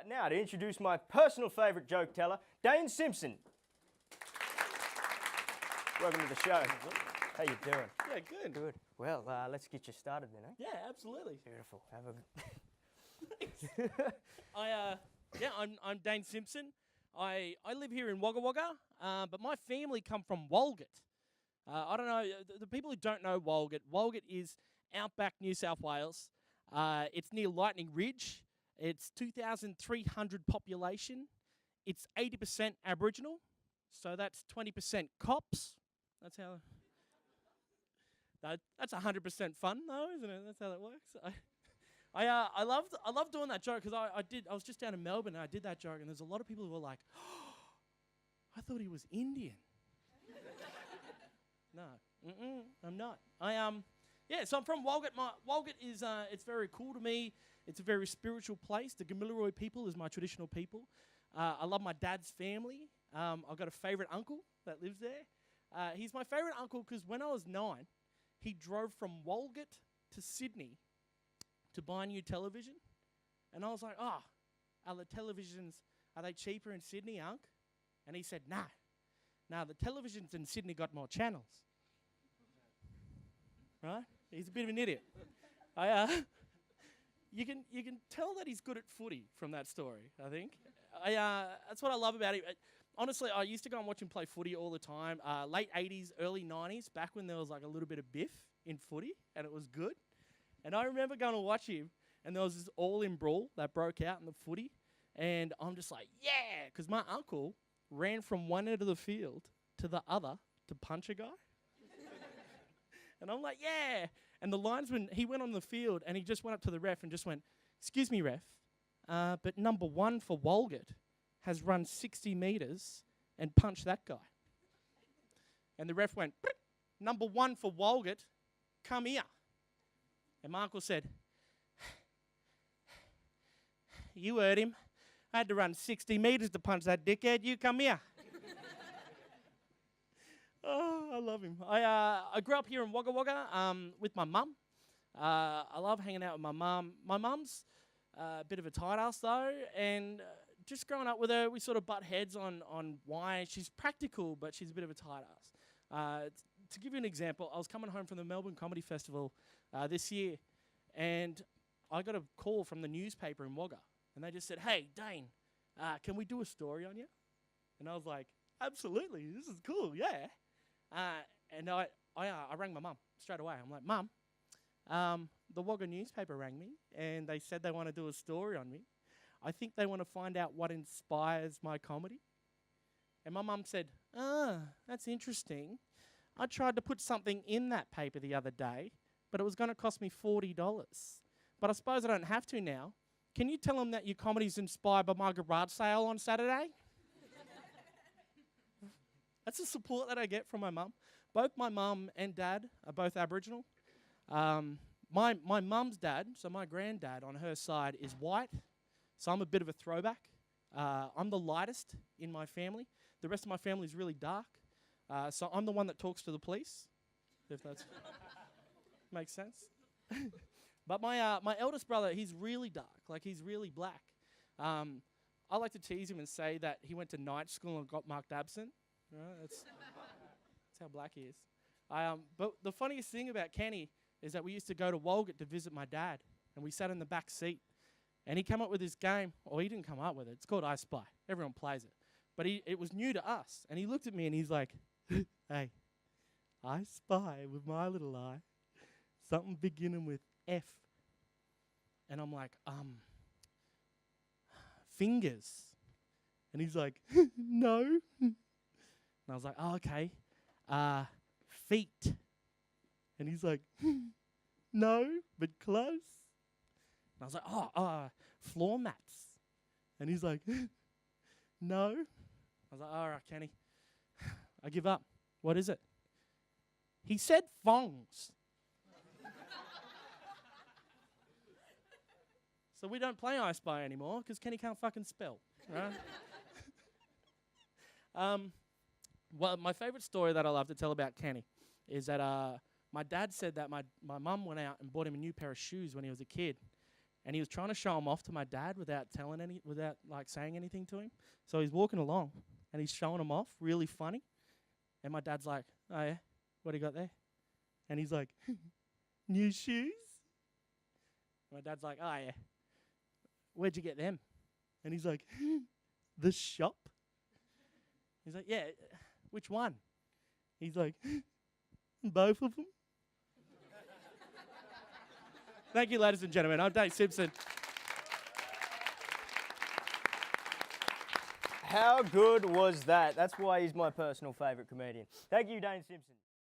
Right now, to introduce my personal favourite joke teller, Dane Simpson. Welcome to the show. How you doing? Yeah, good. Good. Well, let's get you started then, eh? Yeah, absolutely. Beautiful. Have a... I'm Dane Simpson. I live here in Wagga Wagga, but my family come from Walgett. I don't know, the people who don't know Walgett is outback New South Wales. It's near Lightning Ridge. It's 2,300 population. It's 80% Aboriginal, so that's 20% cops. That's how... That's 100% fun, though, isn't it? That's how that works. I love doing that joke because I was just down in Melbourne and I did that joke, and there's a lot of people who were like, oh, I thought he was Indian. No, I'm not. So I'm from Walgett. Walgett is it's very cool to me. It's a very spiritual place. The Gamilaroi people is my traditional people. I love my dad's family. I've got a favourite uncle that lives there. He's my favourite uncle because when I was 9, he drove from Walgett to Sydney to buy a new television. And I was like, are the televisions, are they cheaper in Sydney, Unc? And he said, nah, the televisions in Sydney got more channels. Right? He's a bit of an idiot. You can tell that he's good at footy from that story, I think. That's what I love about him. Honestly, I used to go and watch him play footy all the time. Late 80s, early 90s, back when there was like a little bit of biff in footy, and it was good. And I remember going to watch him, and there was this all-in brawl that broke out in the footy, and I'm just like, yeah, because my uncle ran from one end of the field to the other to punch a guy. And I'm like, yeah. And the linesman, he went on the field, and he just went up to the ref and just went, excuse me, ref, but number 1 for Walgett has run 60 metres and punched that guy. And the ref went, number 1 for Walgett, come here. And my uncle said, you heard him. I had to run 60 metres to punch that dickhead. You come here. Oh, I love him. I grew up here in Wagga Wagga with my mum. I love hanging out with my mum. My mum's a bit of a tight ass though, and just growing up with her, we sort of butt heads on why she's practical, but she's a bit of a tight ass. To give you an example, I was coming home from the Melbourne Comedy Festival this year, and I got a call from the newspaper in Wagga, and they just said, hey, Dane, can we do a story on you? And I was like, absolutely, this is cool, yeah. And I rang my mum straight away. I'm like, Mum, the Wagga newspaper rang me, and they said they want to do a story on me. I think they want to find out what inspires my comedy. And my mum said, that's interesting. I tried to put something in that paper the other day, but it was going to cost me $40. But I suppose I don't have to now. Can you tell them that your comedy's inspired by my garage sale on Saturday? That's the support that I get from my mum. Both my mum and dad are both Aboriginal. My mum's dad, so my granddad on her side, is white. So I'm a bit of a throwback. I'm the lightest in my family. The rest of my family is really dark. So I'm the one that talks to the police, if that makes sense. But my eldest brother, he's really dark, like he's really black. I like to tease him and say that he went to night school and got marked absent. Right? That's how black he is. But the funniest thing about Kenny is that we used to go to Walgett to visit my dad, and we sat in the back seat. And he came up with this game, or he didn't come up with it. It's called I Spy. Everyone plays it. But it was new to us. And he looked at me and he's like, hey, I spy with my little eye something beginning with F. And I'm like, fingers. And he's like, no. And I was like, oh, okay. Feet. And he's like, no, but close. And I was like, floor mats. And he's like, no. I was like, all right, Kenny, I give up. What is it? He said thongs. So we don't play I Spy anymore because Kenny can't fucking spell, right? Well, my favorite story that I love to tell about Kenny is that my dad said that my mum went out and bought him a new pair of shoes when he was a kid. and he was trying to show them off to my dad without saying anything to him. So he's walking along, and he's showing them off, really funny. And my dad's like, "Oh yeah, what do you got there?" And he's like, "New shoes." My dad's like, "Oh yeah, where'd you get them?" And he's like, "The shop." He's like, "Yeah, which one?" He's like, "Both of them." Thank you, ladies and gentlemen. I'm Dane Simpson. How good was that? That's why he's my personal favourite comedian. Thank you, Dane Simpson.